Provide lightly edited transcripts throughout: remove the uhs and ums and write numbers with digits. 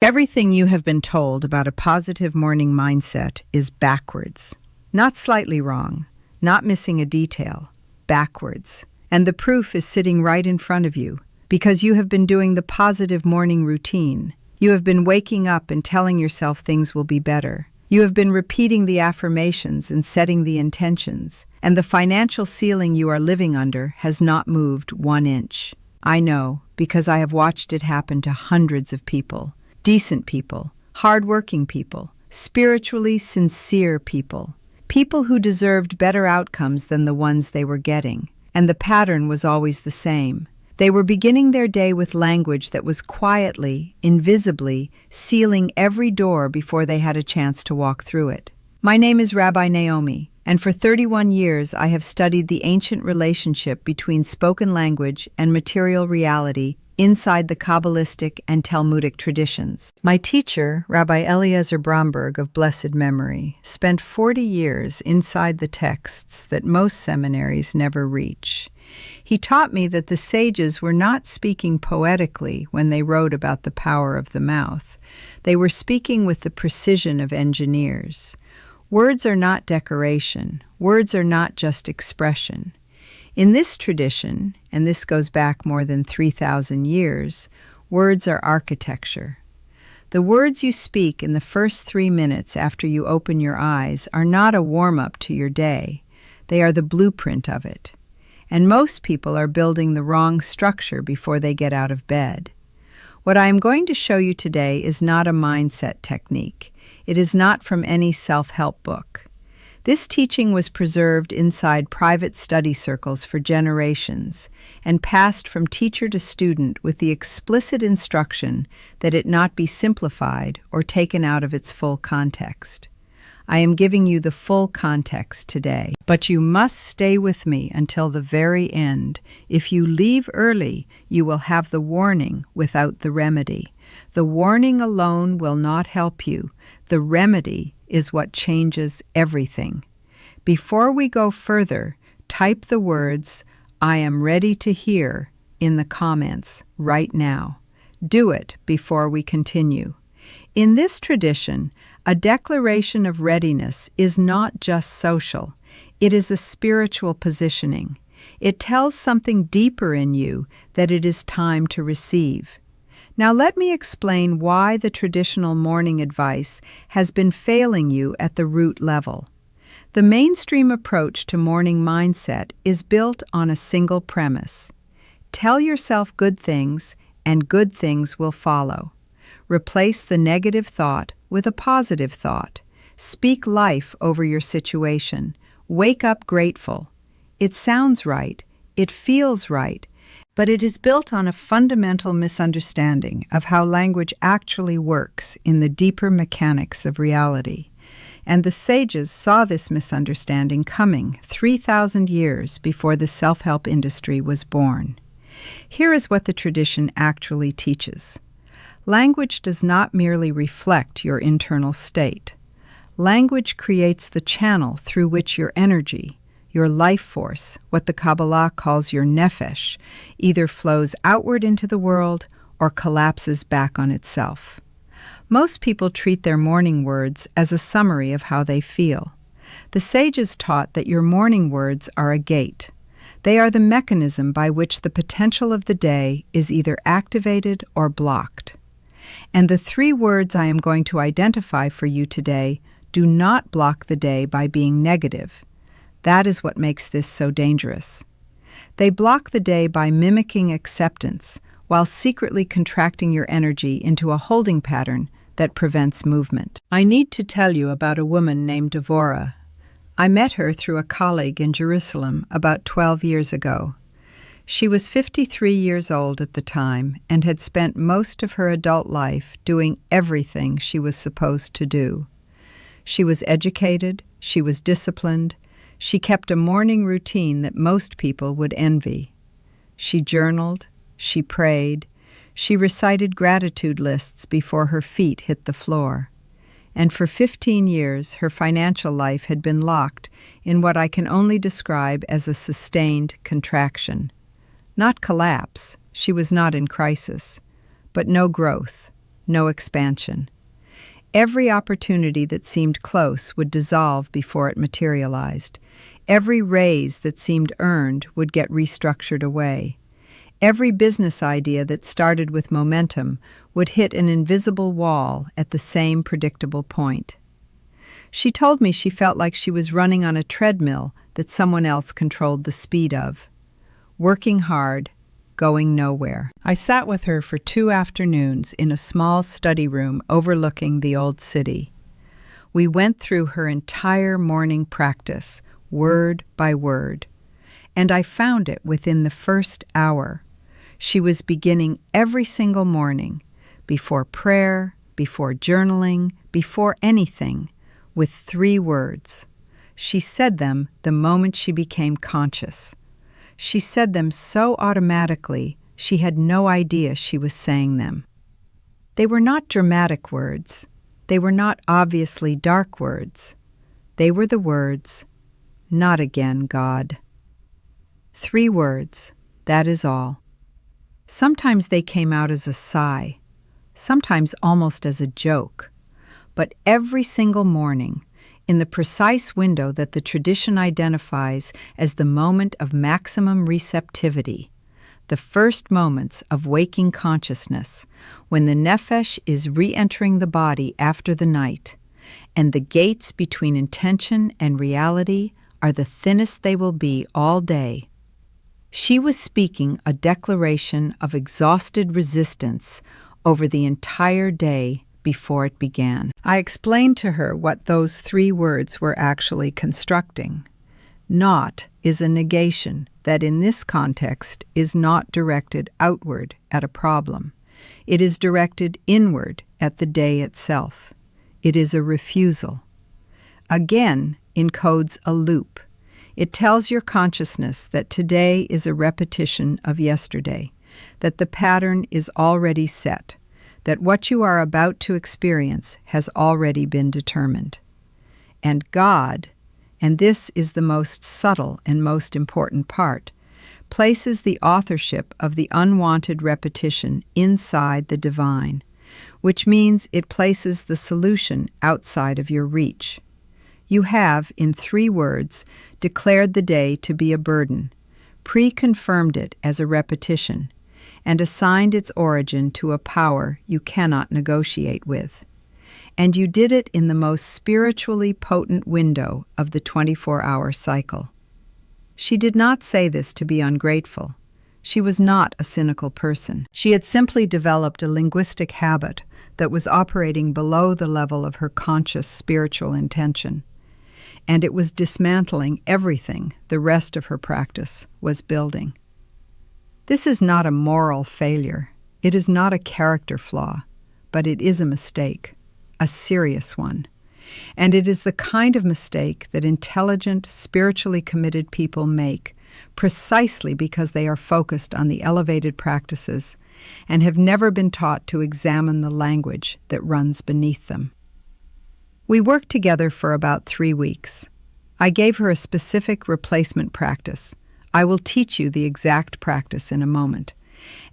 Everything you have been told about a positive morning mindset is backwards. Not slightly wrong, not missing a detail, backwards. And the proof is sitting right in front of you, because you have been doing the positive morning routine. You have been waking up and telling yourself things will be better. You have been repeating the affirmations and setting the intentions, and the financial ceiling you are living under has not moved 1 inch. I know, because I have watched it happen to hundreds of people. Decent people, hard-working people, spiritually sincere people. People who deserved better outcomes than the ones they were getting. And the pattern was always the same. They were beginning their day with language that was quietly, invisibly, sealing every door before they had a chance to walk through it. My name is Rabbi Naomi, and for 31 years I have studied the ancient relationship between spoken language and material reality inside the Kabbalistic and Talmudic traditions. My teacher, Rabbi Eliezer Bromberg of blessed memory, spent 40 years inside the texts that most seminaries never reach. He taught me that the sages were not speaking poetically when they wrote about the power of the mouth. They were speaking with the precision of engineers. Words are not decoration. Words are not just expression. In this tradition, and this goes back more than 3,000 years, words are architecture. The words you speak in the first 3 minutes after you open your eyes are not a warm-up to your day. They are the blueprint of it. And most people are building the wrong structure before they get out of bed. What I am going to show you today is not a mindset technique. It is not from any self-help book. This teaching was preserved inside private study circles for generations and passed from teacher to student with the explicit instruction that it not be simplified or taken out of its full context. I am giving you the full context today, but you must stay with me until the very end. If you leave early, you will have the warning without the remedy. The warning alone will not help you. The remedy is what changes everything. Before we go further, type the words, "I am ready to hear," in the comments right now. Do it before we continue. In this tradition, a declaration of readiness is not just social. It is a spiritual positioning. It tells something deeper in you that it is time to receive. Now let me explain why the traditional morning advice has been failing you at the root level. The mainstream approach to morning mindset is built on a single premise. Tell yourself good things, and good things will follow. Replace the negative thought with a positive thought. Speak life over your situation. Wake up grateful. It sounds right. It feels right. But it is built on a fundamental misunderstanding of how language actually works in the deeper mechanics of reality. And the sages saw this misunderstanding coming 3,000 years before the self-help industry was born. Here is what the tradition actually teaches. Language does not merely reflect your internal state. Language creates the channel through which your energy, your life force, what the Kabbalah calls your nefesh, either flows outward into the world or collapses back on itself. Most people treat their morning words as a summary of how they feel. The sages taught that your morning words are a gate. They are the mechanism by which the potential of the day is either activated or blocked. And the 3 words I am going to identify for you today do not block the day by being negative. That is what makes this so dangerous. They block the day by mimicking acceptance while secretly contracting your energy into a holding pattern that prevents movement. I need to tell you about a woman named Devorah. I met her through a colleague in Jerusalem about 12 years ago. She was 53 years old at the time and had spent most of her adult life doing everything she was supposed to do. She was educated, she was disciplined, she kept a morning routine that most people would envy. She journaled, she prayed, she recited gratitude lists before her feet hit the floor. And for 15 years, her financial life had been locked in what I can only describe as a sustained contraction. Not collapse, she was not in crisis, but no growth, no expansion. Every opportunity that seemed close would dissolve before it materialized. Every raise that seemed earned would get restructured away. Every business idea that started with momentum would hit an invisible wall at the same predictable point. She told me she felt like she was running on a treadmill that someone else controlled the speed of. Working hard, going nowhere. I sat with her for 2 afternoons in a small study room overlooking the old city. We went through her entire morning practice, word by word, and I found it within the first hour. She was beginning every single morning, before prayer, before journaling, before anything, with 3 words. She said them the moment she became conscious. She said them so automatically, she had no idea she was saying them. They were not dramatic words. They were not obviously dark words. They were the words, "Not again, God." 3 words, that is all. Sometimes they came out as a sigh, sometimes almost as a joke. But every single morning, in the precise window that the tradition identifies as the moment of maximum receptivity, the first moments of waking consciousness, when the nefesh is re-entering the body after the night, and the gates between intention and reality are the thinnest they will be all day. She was speaking a declaration of exhausted resistance over the entire day before it began. I explained to her what those 3 words were actually constructing. Not is a negation that in this context is not directed outward at a problem. It is directed inward at the day itself. It is a refusal. Again encodes a loop. It tells your consciousness that today is a repetition of yesterday, that the pattern is already set, that what you are about to experience has already been determined. And God, and this is the most subtle and most important part, places the authorship of the unwanted repetition inside the divine, which means it places the solution outside of your reach. You have, in 3 words, declared the day to be a burden, pre-confirmed it as a repetition, and assigned its origin to a power you cannot negotiate with. And you did it in the most spiritually potent window of the 24-hour cycle. She did not say this to be ungrateful. She was not a cynical person. She had simply developed a linguistic habit that was operating below the level of her conscious spiritual intention, and it was dismantling everything the rest of her practice was building. This is not a moral failure. It is not a character flaw, but it is a mistake, a serious one. And it is the kind of mistake that intelligent, spiritually committed people make precisely because they are focused on the elevated practices and have never been taught to examine the language that runs beneath them. We worked together for about 3 weeks. I gave her a specific replacement practice. I will teach you the exact practice in a moment.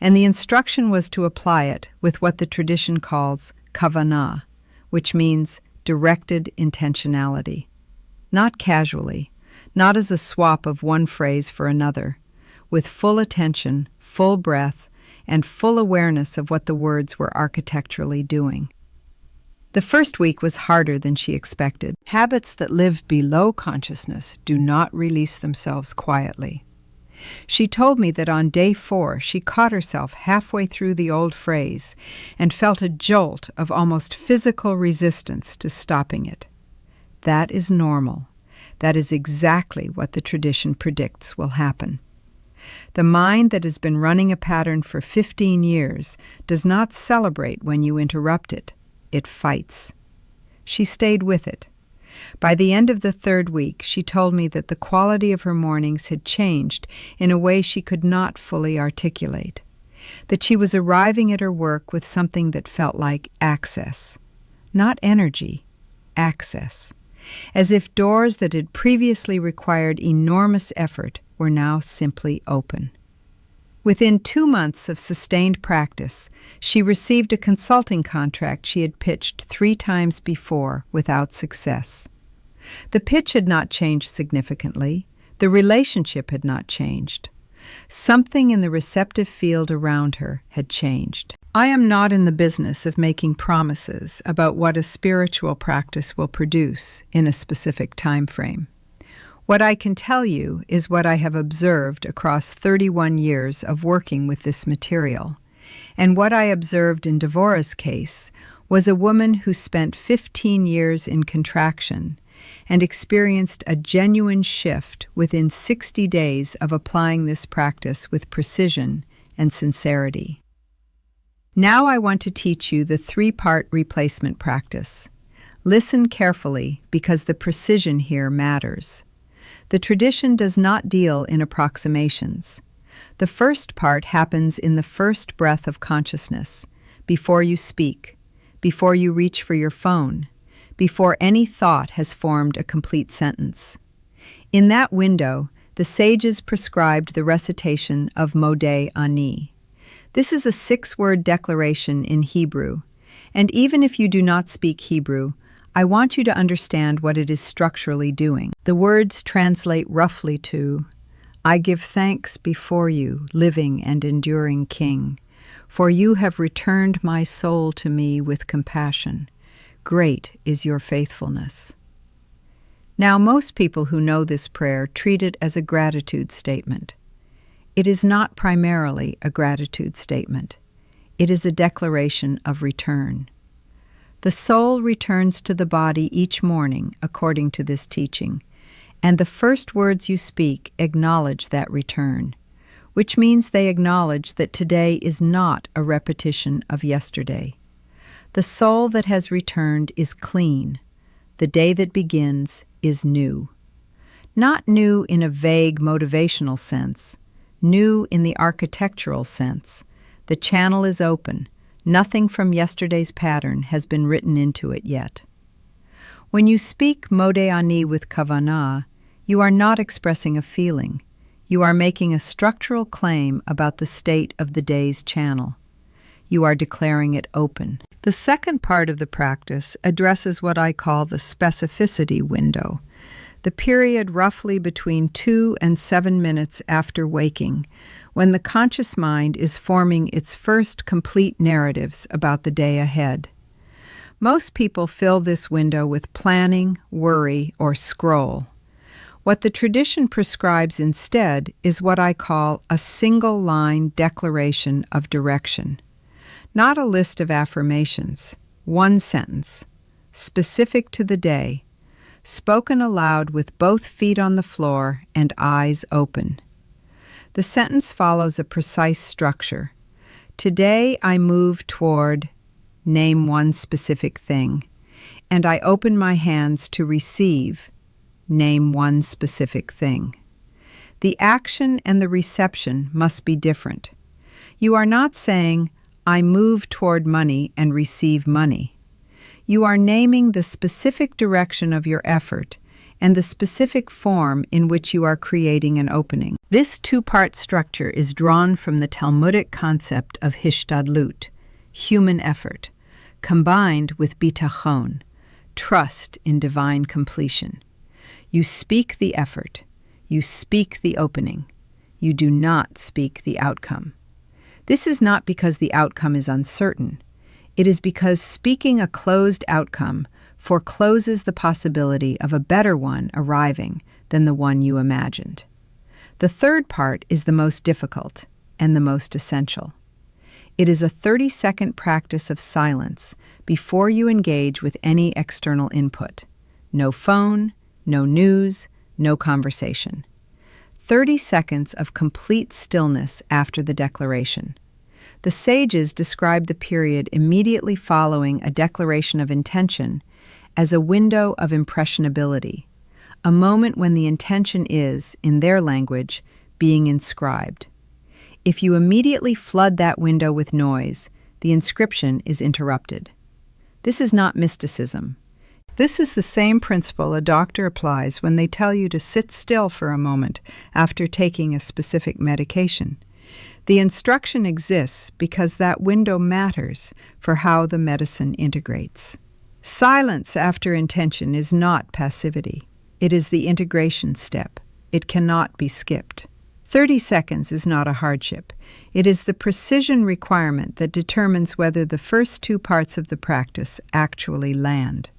And the instruction was to apply it with what the tradition calls kavanah, which means directed intentionality. Not casually, not as a swap of one phrase for another, with full attention, full breath, and full awareness of what the words were architecturally doing. The first week was harder than she expected. Habits that live below consciousness do not release themselves quietly. She told me that on day 4 she caught herself halfway through the old phrase and felt a jolt of almost physical resistance to stopping it. That is normal. That is exactly what the tradition predicts will happen. The mind that has been running a pattern for 15 years does not celebrate when you interrupt it. It fights. She stayed with it. By the end of the 3rd week, she told me that the quality of her mornings had changed in a way she could not fully articulate, that she was arriving at her work with something that felt like access. Not energy, access. As if doors that had previously required enormous effort were now simply open. Within 2 months of sustained practice, she received a consulting contract she had pitched 3 times before without success. The pitch had not changed significantly. The relationship had not changed. Something in the receptive field around her had changed. I am not in the business of making promises about what a spiritual practice will produce in a specific time frame. What I can tell you is what I have observed across 31 years of working with this material. And what I observed in Devorah's case was a woman who spent 15 years in contraction and experienced a genuine shift within 60 days of applying this practice with precision and sincerity. Now I want to teach you the 3-part replacement practice. Listen carefully because the precision here matters. The tradition does not deal in approximations. The first part happens in the first breath of consciousness, before you speak, before you reach for your phone, before any thought has formed a complete sentence. In that window, the sages prescribed the recitation of Modeh Ani. This is a 6-word declaration in Hebrew, and even if you do not speak Hebrew, I want you to understand what it is structurally doing. The words translate roughly to, I give thanks before you, living and enduring King, for you have returned my soul to me with compassion. Great is your faithfulness. Now, most people who know this prayer treat it as a gratitude statement. It is not primarily a gratitude statement. It is a declaration of return. The soul returns to the body each morning, according to this teaching, and the first words you speak acknowledge that return, which means they acknowledge that today is not a repetition of yesterday. The soul that has returned is clean. The day that begins is new. Not new in a vague motivational sense, new in the architectural sense. The channel is open. Nothing from yesterday's pattern has been written into it yet. When you speak Modeh Ani with kavanah, you are not expressing a feeling. You are making a structural claim about the state of the day's channel. You are declaring it open. The second part of the practice addresses what I call the specificity window, the period roughly between 2 and 7 minutes after waking, when the conscious mind is forming its first complete narratives about the day ahead. Most people fill this window with planning, worry, or scroll. What the tradition prescribes instead is what I call a single-line declaration of direction. Not a list of affirmations, one sentence, specific to the day, spoken aloud with both feet on the floor and eyes open. The sentence follows a precise structure. Today I move toward, name one specific thing, and I open my hands to receive, name one specific thing. The action and the reception must be different. You are not saying, I move toward money and receive money. You are naming the specific direction of your effort and the specific form in which you are creating an opening. This 2-part structure is drawn from the Talmudic concept of hishtadlut, human effort, combined with bitachon, trust in divine completion. You speak the effort. You speak the opening. You do not speak the outcome. This is not because the outcome is uncertain. It is because speaking a closed outcome forecloses the possibility of a better one arriving than the one you imagined. The third part is the most difficult and the most essential. It is a 30-second practice of silence before you engage with any external input. No phone, no news, no conversation. 30 seconds of complete stillness after the declaration. The sages describe the period immediately following a declaration of intention as a window of impressionability, a moment when the intention is, in their language, being inscribed. If you immediately flood that window with noise, the inscription is interrupted. This is not mysticism. This is the same principle a doctor applies when they tell you to sit still for a moment after taking a specific medication. The instruction exists because that window matters for how the medicine integrates. Silence after intention is not passivity. It is the integration step. It cannot be skipped. 30 seconds is not a hardship. It is the precision requirement that determines whether the first two parts of the practice actually land.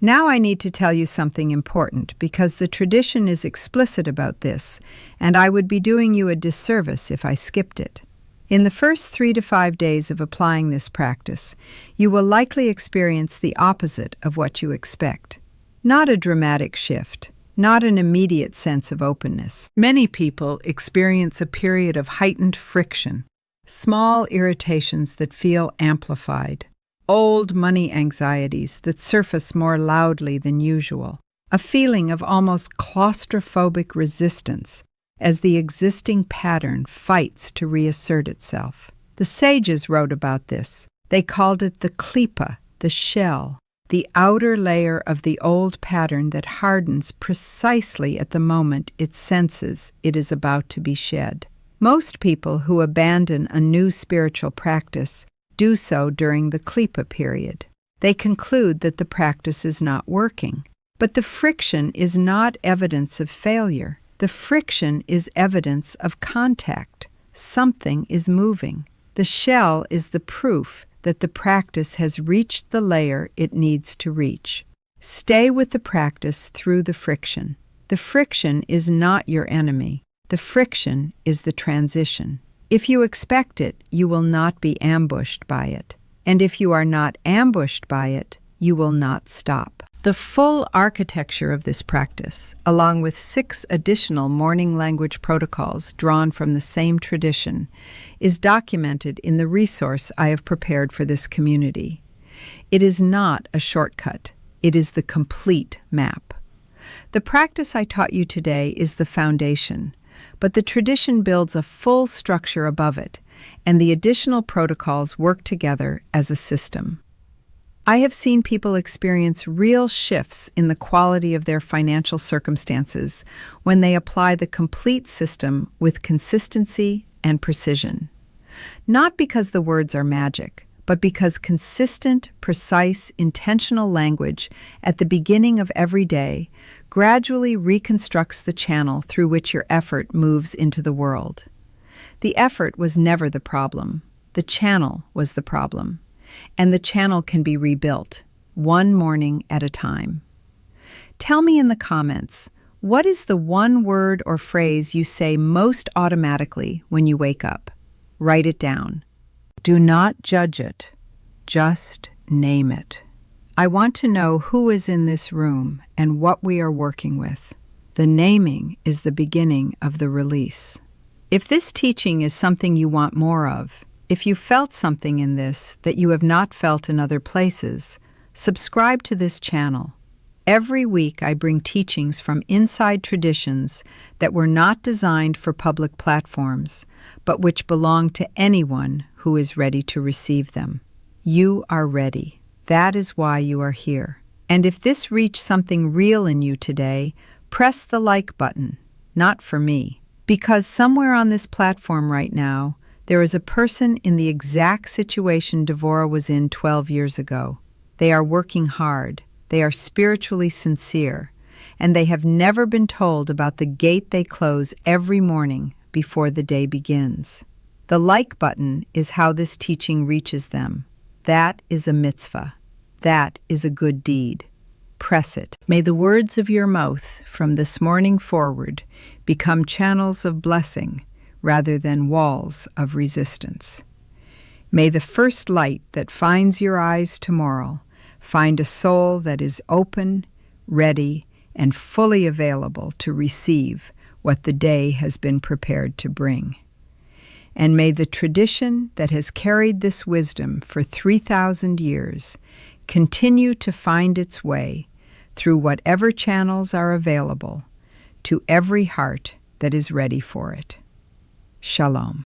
Now I need to tell you something important because the tradition is explicit about this, and I would be doing you a disservice if I skipped it. In the first 3 to 5 days of applying this practice, you will likely experience the opposite of what you expect. Not a dramatic shift, not an immediate sense of openness. Many people experience a period of heightened friction, small irritations that feel amplified, old money anxieties that surface more loudly than usual, a feeling of almost claustrophobic resistance as the existing pattern fights to reassert itself. The sages wrote about this. They called it the klipa, the shell, the outer layer of the old pattern that hardens precisely at the moment it senses it is about to be shed. Most people who abandon a new spiritual practice do so during the klipa period. They conclude that the practice is not working. But the friction is not evidence of failure. The friction is evidence of contact. Something is moving. The shell is the proof that the practice has reached the layer it needs to reach. Stay with the practice through the friction. The friction is not your enemy. The friction is the transition. If you expect it, you will not be ambushed by it. And if you are not ambushed by it, you will not stop. The full architecture of this practice, along with 6 additional morning language protocols drawn from the same tradition, is documented in the resource I have prepared for this community. It is not a shortcut. It is the complete map. The practice I taught you today is the foundation, but the tradition builds a full structure above it, and the additional protocols work together as a system. I have seen people experience real shifts in the quality of their financial circumstances when they apply the complete system with consistency and precision. Not because the words are magic, but because consistent, precise, intentional language at the beginning of every day gradually reconstructs the channel through which your effort moves into the world. The effort was never the problem. The channel was the problem. And the channel can be rebuilt, one morning at a time. Tell me in the comments, what is the one word or phrase you say most automatically when you wake up? Write it down. Do not judge it. Just name it. I want to know who is in this room and what we are working with. The naming is the beginning of the release. If this teaching is something you want more of, if you felt something in this that you have not felt in other places, subscribe to this channel. Every week I bring teachings from inside traditions that were not designed for public platforms, but which belong to anyone who is ready to receive them. You are ready. That is why you are here. And if this reached something real in you today, press the like button, not for me, because somewhere on this platform right now, there is a person in the exact situation Devorah was in 12 years ago. They are working hard, they are spiritually sincere, and they have never been told about the gate they close every morning before the day begins. The like button is how this teaching reaches them. That is a mitzvah. That is a good deed. Press it. May the words of your mouth from this morning forward become channels of blessing, rather than walls of resistance. May the first light that finds your eyes tomorrow find a soul that is open, ready, and fully available to receive what the day has been prepared to bring. And may the tradition that has carried this wisdom for 3,000 years continue to find its way through whatever channels are available to every heart that is ready for it. Shalom.